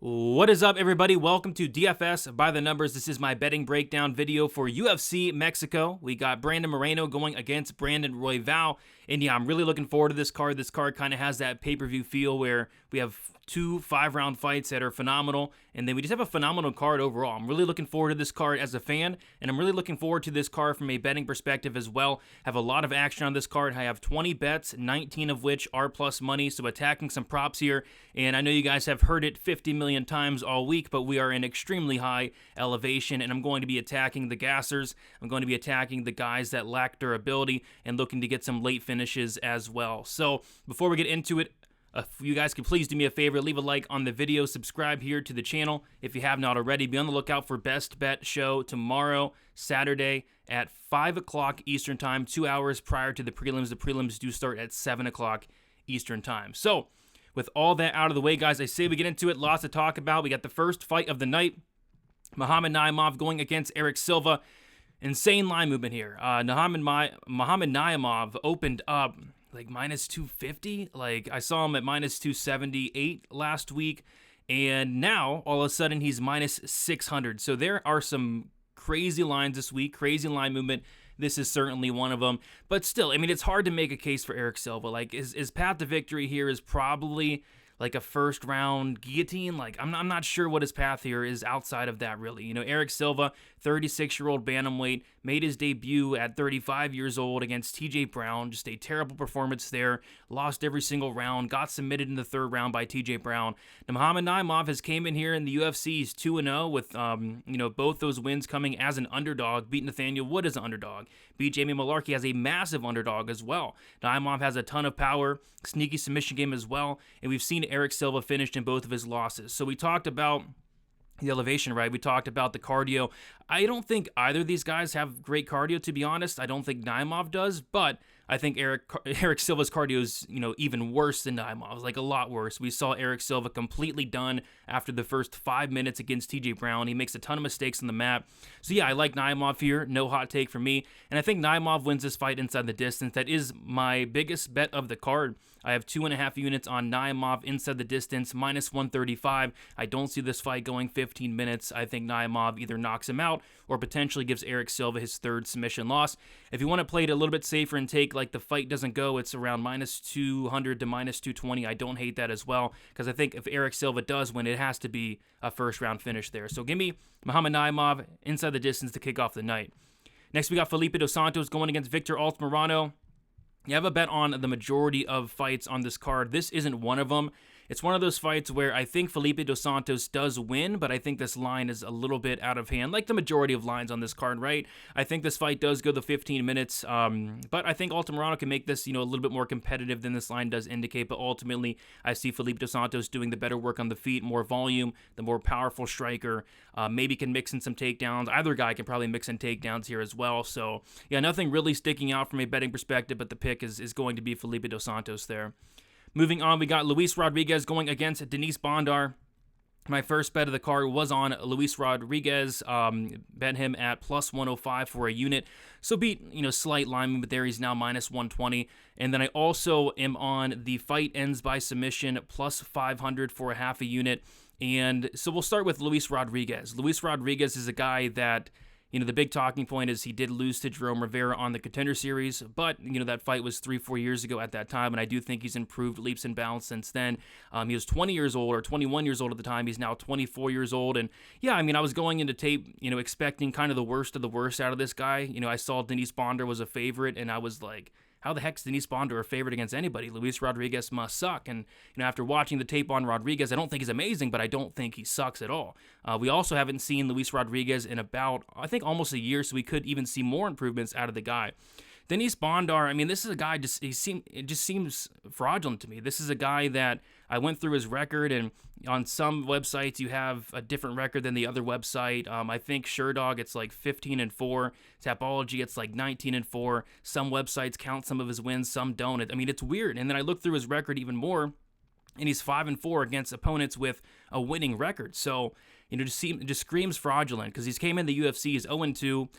What is up, everybody? Welcome to DFS by the Numbers. This is my betting breakdown video for UFC Mexico. We got Brandon Mareno going against Brandon Royval. And yeah, I'm really looking forward to this card. This card kind of has that pay-per-view feel where we have two 5-round fights that are phenomenal, and then we just have a phenomenal card overall. I'm really looking forward to this card as a fan, and I'm really looking forward to this card from a betting perspective as well. I have a lot of action on this card. I have 20 bets, 19 of which are plus money, so attacking some props here. And I know you guys have heard it 50 million times all week, but we are in extremely high elevation, and I'm going to be attacking the gassers. I'm going to be attacking the guys that lack durability and looking to get some late finishes as well. So before we get into it, if you guys could please do me a favor, leave a like on the video, subscribe here to the channel if you have not already. Be on the lookout for Best Bet Show tomorrow, Saturday, at 5 o'clock Eastern Time, 2 hours prior to the prelims. The prelims do start at 7 o'clock Eastern Time. So, with all that out of the way, guys, I say we get into it. Lots to talk about. We got the first fight of the night, Muhammad Naimov going against Eric Silva. Insane line movement here. Muhammad Naimov opened up like minus 250. Like, I saw him at minus 278 last week, and now all of a sudden he's minus 600. So there are some crazy lines this week, crazy line movement. This is certainly one of them, but still, I mean, it's hard to make a case for Eric Silva. Like, his path to victory here is probably like a first round guillotine. Like, I'm not sure what his path here is outside of that, really. You know, Eric Silva, 36-year-old bantamweight, made his debut at 35 years old against TJ Brown. Just a terrible performance there. Lost every single round. Got submitted in the third round by TJ Brown. Now, Muhammad Naimov has came in here in the UFC. He's 2-0 with, both those wins coming as an underdog. Beat Nathaniel Wood as an underdog. Beat Jamie Malarkey as a massive underdog as well. Naimov has a ton of power, sneaky submission game as well, and we've seen Eric Silva finished in both of his losses. So we talked about the elevation, right? We talked about the cardio. I don't think either of these guys have great cardio, to be honest. I don't think Naimov does, but I think Eric Silva's cardio is, even worse than Naimov's, like a lot worse. We saw Eric Silva completely done after the first 5 minutes against TJ Brown. He makes a ton of mistakes on the map. So yeah, I like Naimov here. No hot take for me. And I think Naimov wins this fight inside the distance. That is my biggest bet of the card. I have 2.5 units on Naimov inside the distance, minus 135. I don't see this fight going 15 minutes. I think Naimov either knocks him out or potentially gives Eric Silva his third submission loss. If you want to play it a little bit safer and take like the fight doesn't go, it's around minus 200 to minus 220. I don't hate that as well, because I think if Eric Silva does win, it has to be a first round finish there. So give me Muhammad Naimov inside the distance to kick off the night. Next, we got Felipe Dos Santos going against Victor Altamirano. You have a bet on the majority of fights on this card. This isn't one of them. It's one of those fights where I think Felipe Dos Santos does win, but I think this line is a little bit out of hand, like the majority of lines on this card, right? I think this fight does go the 15 minutes, but I think Altamirano can make this, a little bit more competitive than this line does indicate, but ultimately, I see Felipe Dos Santos doing the better work on the feet, more volume, the more powerful striker, maybe can mix in some takedowns. Either guy can probably mix in takedowns here as well, so yeah, nothing really sticking out from a betting perspective, but the pick is going to be Felipe Dos Santos there. Moving on, we got Luis Rodriguez going against Denise Bondar. My first bet of the card was on Luis Rodriguez. Bet him at plus 105 for a unit. So beat, slight line movement there. He's now minus 120. And then I also am on the fight ends by submission plus 500 for a half a unit. And so we'll start with Luis Rodriguez. Luis Rodriguez is a guy that, the big talking point is he did lose to Jerome Rivera on the Contender Series, but, that fight was 3-4 years ago at that time, and I do think he's improved leaps and bounds since then. He was 20 years old, or 21 years old at the time. He's now 24 years old, and yeah, I was going into tape, expecting kind of the worst of the worst out of this guy. I saw Denise Bondar was a favorite, and I was like, how the heck's Denise Bondar a favorite against anybody? Luis Rodriguez must suck. And, after watching the tape on Rodriguez, I don't think he's amazing, but I don't think he sucks at all. We also haven't seen Luis Rodriguez in about, I think, almost a year, so we could even see more improvements out of the guy. Denise Bondar, this is a guy, it just seems fraudulent to me. This is a guy that I went through his record, and on some websites you have a different record than the other website. I think SureDog, it's like 15-4. Tapology, it's like 19-4. Some websites count some of his wins, some don't. It's weird. And then I looked through his record even more. and he's 5-4 against opponents with a winning record. So, it just screams fraudulent because he's came in the UFC, he's 0-2.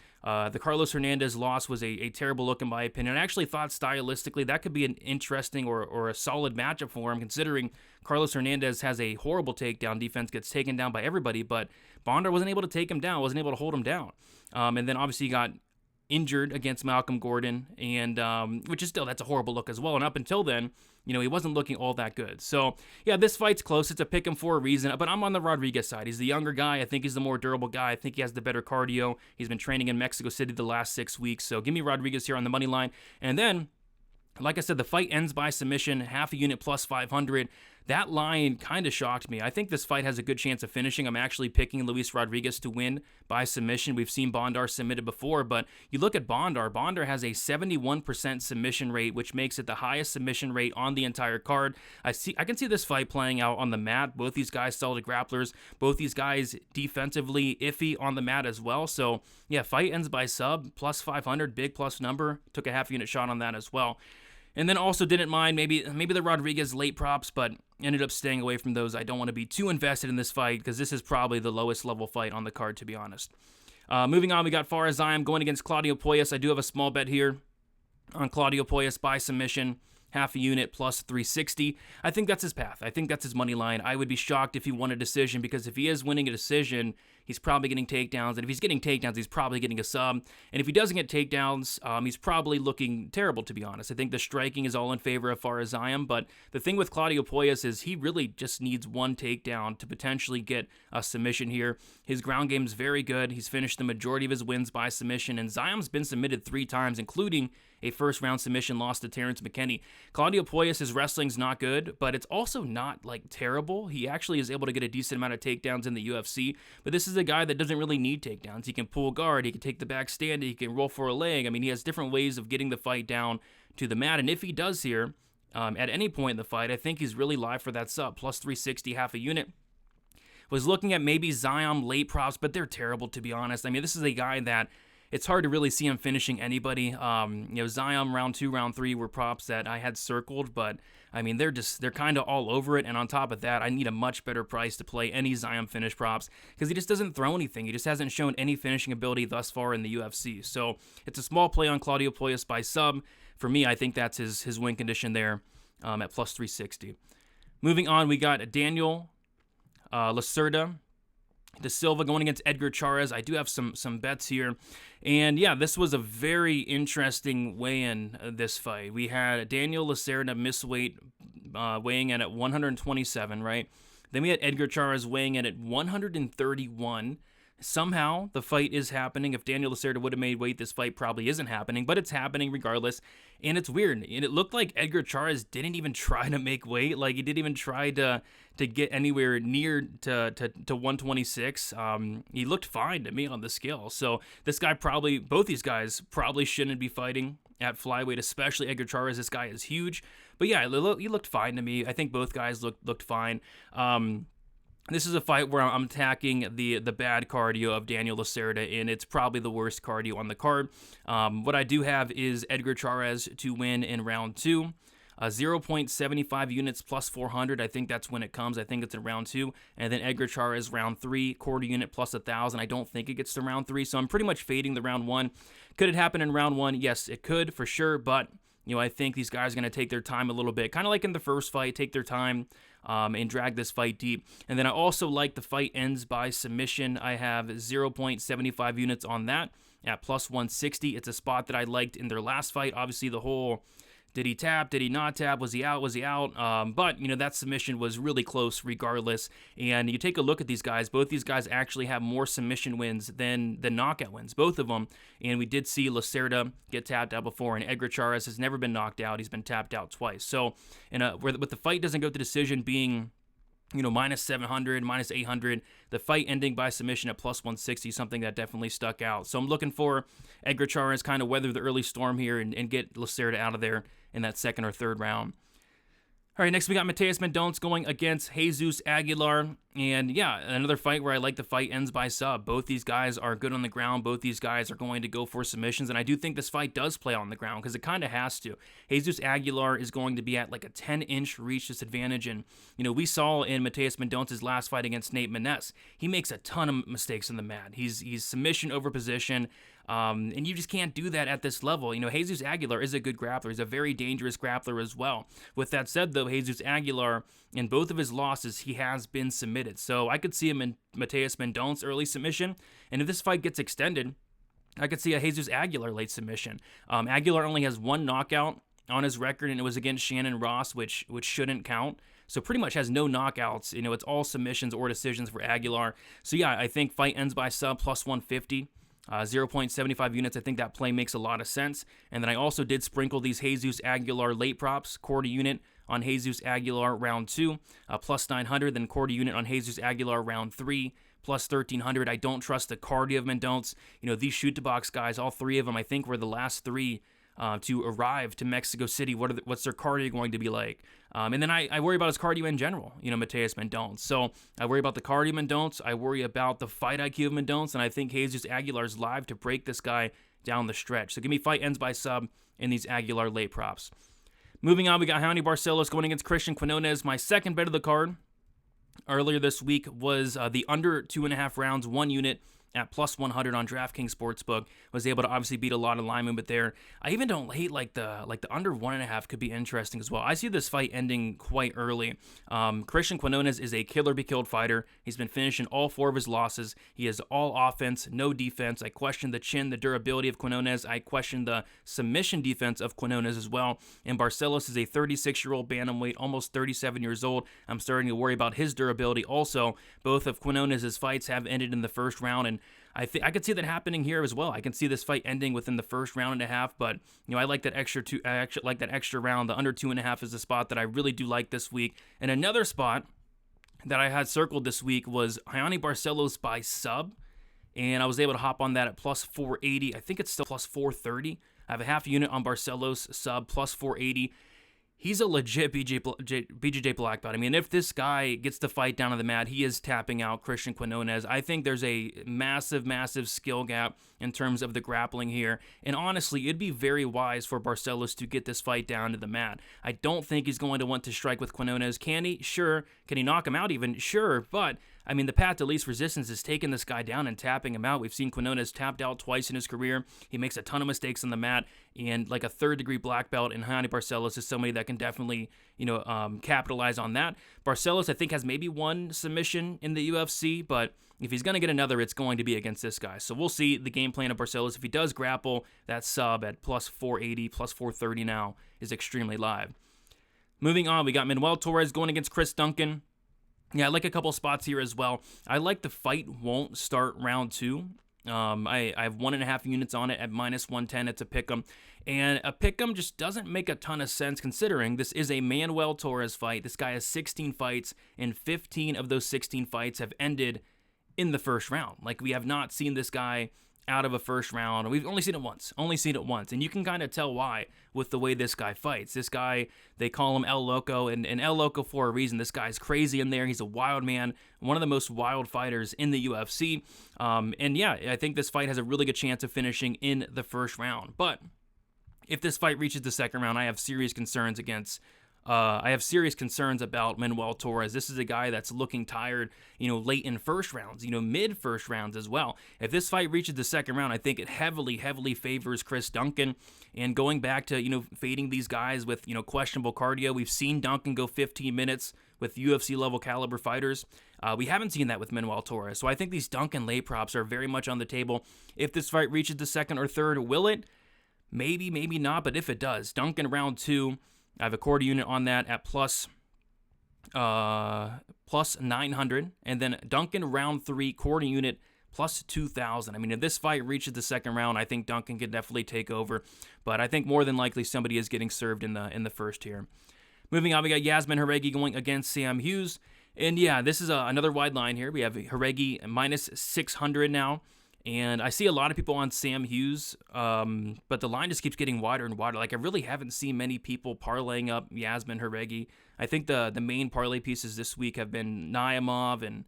The Carlos Hernandez loss was a terrible look in my opinion. I actually thought stylistically that could be an interesting or a solid matchup for him, considering Carlos Hernandez has a horrible takedown defense, gets taken down by everybody, but Bondar wasn't able to take him down, wasn't able to hold him down. And then obviously he got injured against Malcolm Gordon, and which is still, that's a horrible look as well. And up until then, he wasn't looking all that good. So, yeah, this fight's close. It's a pick him for a reason, but I'm on the Rodriguez side. He's the younger guy. I think he's the more durable guy. I think he has the better cardio. He's been training in Mexico City the last 6 weeks. So give me Rodriguez here on the money line. And then, like I said, the fight ends by submission, half a unit plus 500. That line kind of shocked me. I think this fight has a good chance of finishing. I'm actually picking Luis Rodriguez to win by submission. We've seen Bondar submitted before, but you look at Bondar. Bondar has a 71% submission rate, which makes it the highest submission rate on the entire card. I can see this fight playing out on the mat. Both these guys solid grapplers. Both these guys defensively iffy on the mat as well. So, yeah, fight ends by sub, plus 500, big plus number. Took a half unit shot on that as well. And then also didn't mind maybe the Rodriguez late props, but ended up staying away from those. I don't want to be too invested in this fight because this is probably the lowest level fight on the card, to be honest. Moving on, we got Farazim going against Claudio Puelles. I do have a small bet here on Claudio Puelles by submission, half a unit plus 360. I think that's his path. I think that's his money line. I would be shocked if he won a decision, because if he is winning a decision, he's probably getting takedowns. And if he's getting takedowns, he's probably getting a sub. And if he doesn't get takedowns, he's probably looking terrible, to be honest. I think the striking is all in favor of Farazim. But the thing with Claudio Puelles is he really just needs one takedown to potentially get a submission here. His ground game is very good. He's finished the majority of his wins by submission. And Ziam's been submitted 3 times, including a first-round submission loss to Terrence McKinney. Claudio Puelles, his wrestling's not good, but it's also not, terrible. He actually is able to get a decent amount of takedowns in the UFC, but this is a guy that doesn't really need takedowns. He can pull guard, he can take the back stand, he can roll for a leg. I mean, he has different ways of getting the fight down to the mat, and if he does here, at any point in the fight, I think he's really live for that sub, plus 360, half a unit. Was looking at maybe Ziam late props, but they're terrible, to be honest. I mean, this is a guy that it's hard to really see him finishing anybody. Ziam round 2, round 3 were props that I had circled, but I mean, they're kind of all over it. And on top of that, I need a much better price to play any Ziam finish props because he just doesn't throw anything. He just hasn't shown any finishing ability thus far in the UFC. So it's a small play on Claudio Puelles by sub. For me, I think that's his win condition there at plus 360. Moving on, we got Daniel Lacerda De Silva going against Edgar Charz. I do have some bets here. And yeah, this was a very interesting weigh-in, this fight. We had Daniel Lacerda miss weight, weighing in at 127, right? Then we had Edgar Charz weighing in at 131. Somehow, the fight is happening. If Daniel Lacerda would have made weight, this fight probably isn't happening, but it's happening regardless. And it's weird. And it looked like Edgar Charz didn't even try to make weight. He didn't even try to get anywhere near to 126. He looked fine to me on the scale. So this guy both these guys probably shouldn't be fighting at flyweight, especially Edgar Charz. This guy is huge. But yeah, he looked fine to me. I think both guys looked fine. This is a fight where I'm attacking the bad cardio of Daniel Lacerda, and it's probably the worst cardio on the card. What I do have is Edgar Charz to win in round 2. 0.75 units plus 400. I think that's when it comes. I think it's in round 2. And then Edgar Charz round 3, quarter unit plus 1,000. I don't think it gets to round 3, so I'm pretty much fading the round 1. Could it happen in round 1? Yes, it could for sure, but I think these guys are going to take their time a little bit, kind of like in the first fight, take their time and drag this fight deep. And then I also like the fight ends by submission. I have 0.75 units on that at plus 160. It's a spot that I liked in their last fight. Obviously, the whole did he tap, did he not tap, was he out, but, that submission was really close regardless. And you take a look at these guys. Both these guys actually have more submission wins than knockout wins, both of them. And we did see Lacerda get tapped out before, and Edgar Charz has never been knocked out. He's been tapped out twice. So, with the fight doesn't go to decision being minus 700, minus 800, the fight ending by submission at plus 160, something that definitely stuck out. So I'm looking for Edgar Charz kind of weather the early storm here and get Lacerda out of there in that second or third round. All right, next we got Mateus Mendonça going against Jesus Aguilar. And yeah, another fight where I like the fight ends by sub. Both these guys are good on the ground. Both these guys are going to go for submissions. And I do think this fight does play on the ground because it kind of has to. Jesus Aguilar is going to be at like a 10-inch reach disadvantage. And, you know, we saw in Mateus Mendonça's last fight against Nate Maness, he makes a ton of mistakes on the mat. He's submission over position. And you just can't do that at this level. You know, Jesus Aguilar is a good grappler. He's a very dangerous grappler as well. With that said, though, Jesus Aguilar, in both of his losses, he has been submitted. So I could see him in Mateus Mendonça early submission. And if this fight gets extended, I could see a Jesus Aguilar late submission. Aguilar only has one knockout on his record, and it was against Shannon Ross, which shouldn't count. So pretty much has no knockouts. You know, it's all submissions or decisions for Aguilar. So yeah, I think fight ends by sub plus 150. 0.75 units. I think that play makes a lot of sense. And then I also did sprinkle these Jesus Aguilar late props, quarter unit on Jesus Aguilar round 2, plus 900, then quarter unit on Jesus Aguilar round 3, plus 1,300. I don't trust the cardio of Mendonça. You know, these shoot-to-box guys, all three of them, I think were the last three to arrive to Mexico City. What's their cardio going to be like? And then I worry about his cardio in general, you know, Mateus Mendonça. So I worry about the cardio of Mendonça. I worry about the fight IQ of Mendonça. And I think Jesus Aguilar's live to break this guy down the stretch. So give me fight ends by sub in these Aguilar late props. Moving on, we got Barcelos going against Christian Quinones. My second bet of the card earlier this week was the under 2.5 rounds, 1 unit at plus 100 on DraftKings Sportsbook. Was able to obviously beat a lot of linemen, but there, I even don't hate like the under 1.5 could be interesting as well. I see this fight ending quite early. Christian Quinones is a killer be killed fighter. He's been finishing all 4 of his losses. He is all offense, no defense. I question the chin, the durability of Quinones. I question the submission defense of Quinones as well. And Barcelos is a 36-year-old bantamweight, almost 37 years old. I'm starting to worry about his durability also. Both of Quinones' fights have ended in the first round, and I could see that happening here as well. I can see this fight ending within the first round and a half, but you know, I like that extra round. The under 2.5 is a spot that I really do like this week. And another spot that I had circled this week was Barcelos by sub, and I was able to hop on that at plus 480. I think it's still plus 430. I have a half unit on Barcelos sub plus 480. He's a legit BJJ black belt. I mean, if this guy gets the fight down to the mat, he is tapping out Christian Quinones. I think there's a massive, massive skill gap in terms of the grappling here. And honestly, it'd be very wise for Barcelos to get this fight down to the mat. I don't think he's going to want to strike with Quinones. Can he? Sure. Can he knock him out even? Sure. But I mean, the path to least resistance is taking this guy down and tapping him out. We've seen Quinones tapped out twice in his career. He makes a ton of mistakes on the mat, and like a third-degree black belt, and Barcelos is somebody that can definitely, you know, capitalize on that. Barcelos, I think, has maybe one submission in the UFC, but if he's going to get another, it's going to be against this guy. So we'll see the game plan of Barcelos. If he does grapple, that sub at plus 480, plus 430 now is extremely live. Moving on, we got Manuel Torres going against Chris Duncan. Yeah, I like a couple spots here as well. I like the fight won't start round 2. I have 1.5 units on it at minus 110. It's a pick'em. And a pick'em just doesn't make a ton of sense considering this is a Manuel Torres fight. This guy has 16 fights, and 15 of those 16 fights have ended in the first round. Like, we have not seen this guy out of a first round. We've only seen it once. And you can kind of tell why with the way this guy fights. This guy, they call him El Loco, and El Loco for a reason. This guy's crazy in there. He's a wild man, one of the most wild fighters in the UFC. And yeah, I think this fight has a really good chance of finishing in the first round. But if this fight reaches the second round, I have serious concerns about Manuel Torres. This is a guy that's looking tired, you know, late in first rounds, you know, mid first rounds as well. If this fight reaches the second round, I think it heavily favors Chris Duncan. And going back to, you know, fading these guys with, you know, questionable cardio, we've seen Duncan go 15 minutes with UFC level caliber fighters. We haven't seen that with Manuel Torres. So I think these Duncan lay props are very much on the table. If this fight reaches the second or third, will it? Maybe, maybe not. But if it does, Duncan round 2, I have a quarter unit on that at plus 900, and then Duncan round 3 quarter unit plus 2,000. I mean, if this fight reaches the second round, I think Duncan could definitely take over, but I think more than likely somebody is getting served in the first here. Moving on, we got Yasmin Jauregui going against Sam Hughes, and yeah, this is another wide line here. We have Jauregui minus 600 now. And I see a lot of people on Sam Hughes, but the line just keeps getting wider and wider. Like, I really haven't seen many people parlaying up Yasmin Jauregui. I think the main parlay pieces this week have been Naimov and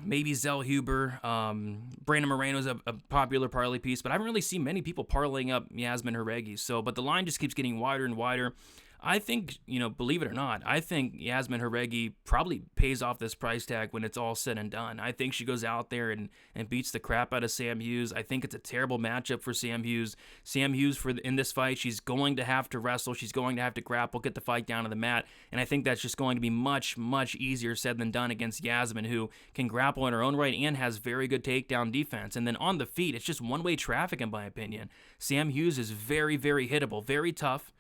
maybe Zell Huber. Brandon Moreno's a popular parlay piece, but I haven't really seen many people parlaying up Yasmin Jauregui. So, but the line just keeps getting wider and wider. I think, believe it or not, I think Yasmin Jauregui probably pays off this price tag when it's all said and done. I think she goes out there and beats the crap out of Sam Hughes. I think it's a terrible matchup for Sam Hughes. Sam Hughes, in this fight, she's going to have to wrestle. She's going to have to grapple, get the fight down to the mat, and I think that's just going to be much, much easier said than done against Yasmin, who can grapple in her own right and has very good takedown defense. And then on the feet, it's just one-way traffic, in my opinion. Sam Hughes is very, very hittable, very tough,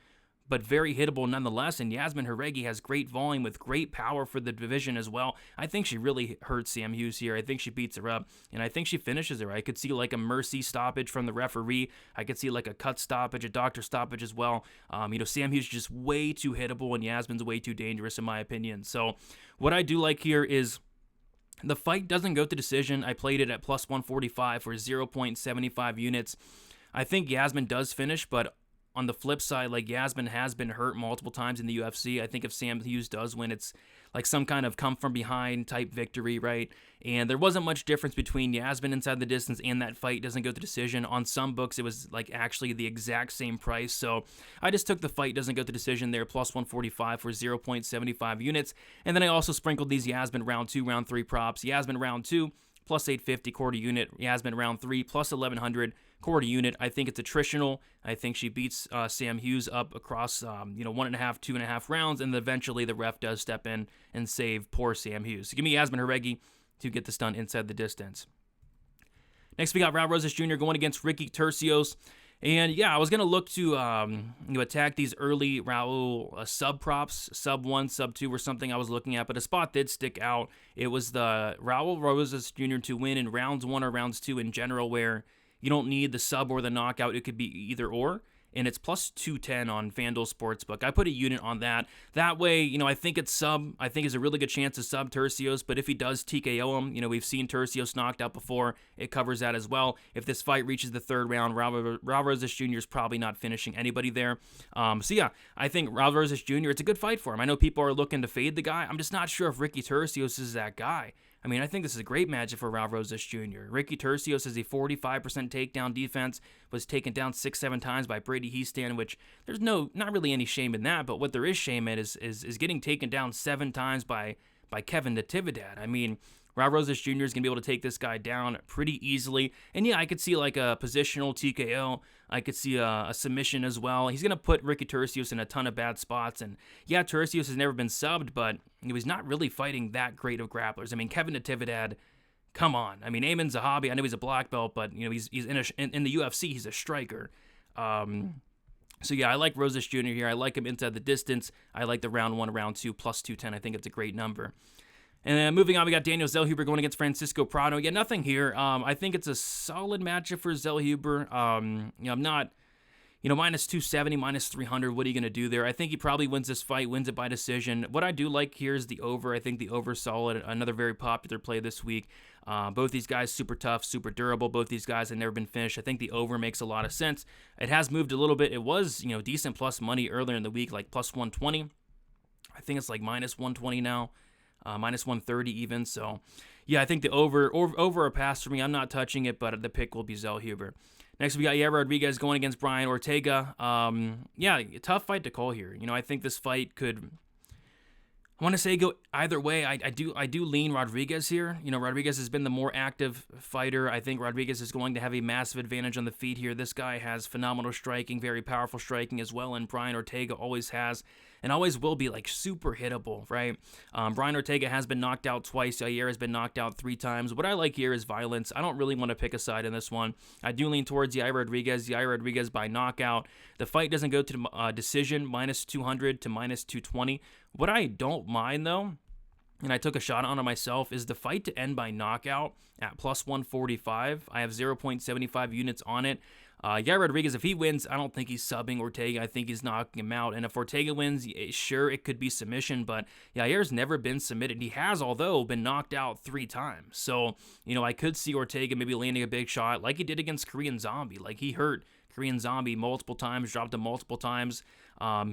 but very hittable nonetheless, and Yasmin Jauregui has great volume with great power for the division as well. I think she really hurts Sam Hughes here. I think she beats her up, and I think she finishes her. I could see like a mercy stoppage from the referee. I could see like a cut stoppage, a doctor stoppage as well. Sam Hughes is just way too hittable, and Yasmin's way too dangerous in my opinion. So what I do like here is the fight doesn't go to decision. I played it at plus 145 for 0.75 units. I think Yasmin does finish, but on the flip side, like, Yasmin has been hurt multiple times in the UFC. I think if Sam Hughes does win, it's like some kind of come from behind type victory, right? And there wasn't much difference between Yasmin inside the distance and that fight doesn't go to decision. On some books, it was like actually the exact same price. So I just took the fight doesn't go to decision there, plus 145 for 0.75 units. And then I also sprinkled these Yasmin round 2, round 3 props. Yasmin round 2, plus 850 quarter unit. Yasmin round 3, plus 1100 quarter unit. I think it's attritional. I think she beats Sam Hughes up across 1.5, 2.5 rounds, and eventually the ref does step in and save poor Sam Hughes. So give me Yasmin Jauregui to get this done inside the distance. Next, we got Raul Rosas Jr. going against Ricky Turcios. And yeah, I was going to look to attack these early Raul sub props, sub 1, sub 2 or something I was looking at, but a spot did stick out. It was the Raul Rosas Jr. to win in rounds 1 or rounds 2 in general, where you don't need the sub or the knockout. It could be either or. And it's plus 210 on FanDuel Sportsbook. I put a unit on that. That way, I think it's sub. I think it's a really good chance to sub Turcios. But if he does TKO him, we've seen Turcios knocked out before. It covers that as well. If this fight reaches the third round, Raul Rosas Jr. is probably not finishing anybody there. So yeah, I think Raul Rosas Jr., it's a good fight for him. I know people are looking to fade the guy. I'm just not sure if Ricky Turcios is that guy. I mean, I think this is a great matchup for Raul Rosas Jr. Ricky Turcios has a 45% takedown defense, was taken down 6-7 times by Brady Heastan, which there's not really any shame in that, but what there is shame in is getting taken down 7 times by Kevin Natividad. I mean, Raul Rosas Jr. is going to be able to take this guy down pretty easily. And yeah, I could see like a positional TKO. I could see a submission as well. He's going to put Ricky Turcios in a ton of bad spots. And yeah, Turcios has never been subbed, but he's not really fighting that great of grapplers. I mean, Kevin Natividad, come on. I mean, Amin Zahabi, I know he's a black belt, but he's in the UFC, he's a striker. So yeah, I like Rosas Jr. here. I like him inside the distance. I like the round 1, round 2, plus 210. I think it's a great number. And then moving on, we got Daniel Zellhuber going against Francisco Prado. Yeah, nothing here. I think it's a solid matchup for Zellhuber. I'm not, minus 270, minus 300. What are you going to do there? I think he probably wins this fight, wins it by decision. What I do like here is the over. I think the over is solid. Another very popular play this week. Both these guys super tough, super durable. Both these guys have never been finished. I think the over makes a lot of sense. It has moved a little bit. It was, decent plus money earlier in the week, like plus 120. I think it's like minus 120 now. Minus 130 even. So, yeah, I think the over a pass for me. I'm not touching it, but the pick will be Zellhuber. Next, we got Yair Rodriguez going against Brian Ortega. Yeah, tough fight to call here. I think this fight could, I want to say, go either way. I do lean Rodriguez here. Rodriguez has been the more active fighter. I think Rodriguez is going to have a massive advantage on the feet here. This guy has phenomenal striking, very powerful striking as well, and Brian Ortega always has and always will be like super hittable, right? Brian Ortega has been knocked out twice. Yair has been knocked out 3 times. What I like here is violence. I don't really want to pick a side in this one. I do lean towards Yair Rodriguez by knockout. The fight doesn't go to decision, minus 200 to minus 220. What I don't mind, though, and I took a shot on it myself, is the fight to end by knockout at plus 145. I have 0.75 units on it. Yair Rodriguez, if he wins, I don't think he's subbing Ortega. I think he's knocking him out. And if Ortega wins, sure, it could be submission. But Yair's never been submitted. He has, although, been knocked out 3 times. So, I could see Ortega maybe landing a big shot like he did against Korean Zombie. Like, he hurt Korean Zombie multiple times, dropped him multiple times.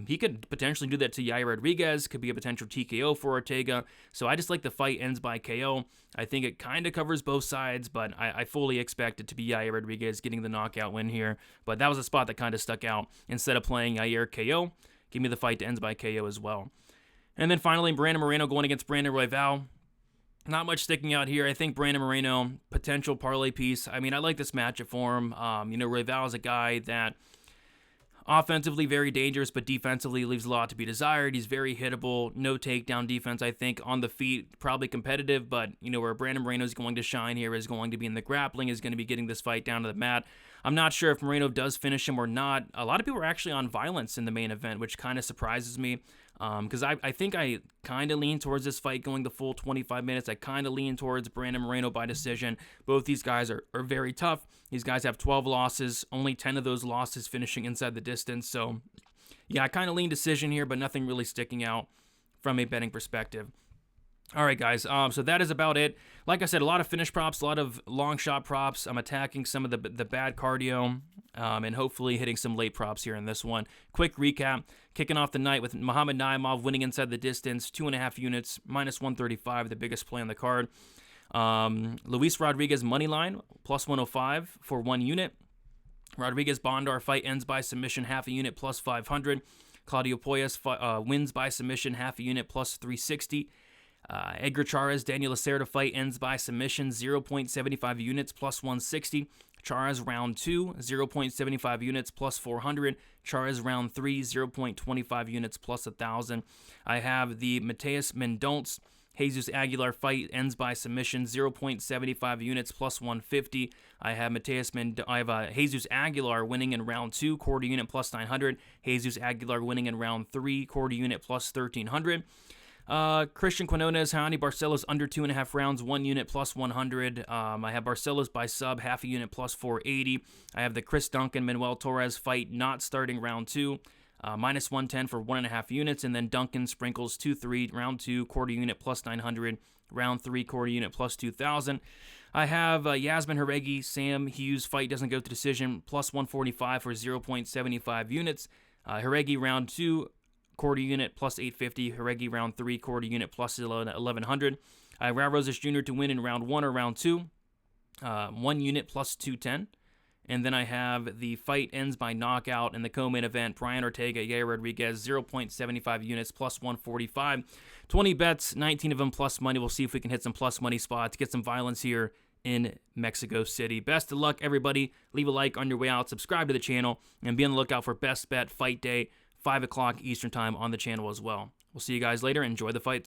He could potentially do that to Yair Rodriguez. Could be a potential TKO for Ortega. So I just like the fight ends by KO. I think it kind of covers both sides, but I fully expect it to be Yair Rodriguez getting the knockout win here. But that was a spot that kind of stuck out. Instead of playing Yair KO, give me the fight ends by KO as well. And then finally, Brandon Moreno going against Brandon Royval. Not much sticking out here. I think Brandon Moreno, potential parlay piece. I mean, I like this matchup for him. Royval is a guy that offensively very dangerous, but defensively leaves a lot to be desired. He's very hittable. No takedown defense, I think. On the feet, probably competitive, but, where Brandon Moreno is going to shine here is going to be in the grappling, is going to be getting this fight down to the mat. I'm not sure if Moreno does finish him or not. A lot of people are actually on violence in the main event, which kind of surprises me. Because I think I kind of lean towards this fight going the full 25 minutes. I kind of lean towards Brandon Moreno by decision. Both these guys are very tough. These guys have 12 losses, only 10 of those losses finishing inside the distance. So, yeah, I kind of lean decision here, but nothing really sticking out from a betting perspective. All right, guys, so that is about it. Like I said, a lot of finish props, a lot of long shot props. I'm attacking some of the bad cardio and hopefully hitting some late props here in this one. Quick recap, kicking off the night with Muhammad Naimov winning inside the distance, 2.5 units, minus 135, the biggest play on the card. Luis Rodriguez money line, plus 105 for 1 unit. Rodriguez Bondar fight ends by submission, half a unit, plus 500. Claudio Poyas wins by submission, half a unit, plus 360. Edgar Charz, Daniel Lacerda fight ends by submission, 0.75 units, plus 160. Charz round 2, 0.75 units, plus 400. Charz round 3, 0.25 units, plus 1,000. I have the Mateus Mendonce, Jesus Aguilar fight ends by submission, 0.75 units, plus 150. I have Jesus Aguilar winning in round 2, quarter unit, plus 900. Jesus Aguilar winning in round 3, quarter unit, plus 1,300. Christian Quinones, Hani Barcelos under 2.5 rounds, 1 unit plus 100. I have Barcelos by sub, half a unit plus 480. I have the Duncan Manuel Torres fight not starting round 2, minus 110 for 1.5 units. And then Duncan sprinkles 2-3, round 2, quarter unit plus 900, round 3, quarter unit plus 2,000. I have Yasmin Haregi, Sam Hughes fight doesn't go to decision, plus 145 for 0.75 units. Haregi round 2, quarter unit plus 850. Haregi round 3, quarter unit plus 1,100. I have Raul Rosas Jr. to win in round 1 or round 2, 1 unit plus 210. And then I have the fight ends by knockout in the co-main event. Brian Ortega, Yair Rodriguez, 0.75 units plus 145. 20 bets, 19 of them plus money. We'll see if we can hit some plus money spots, get some violence here in Mexico City. Best of luck, everybody. Leave a like on your way out, subscribe to the channel, and be on the lookout for Best Bet Fight Day, 5 o'clock Eastern Time on the channel as well. We'll see you guys later. Enjoy the fight.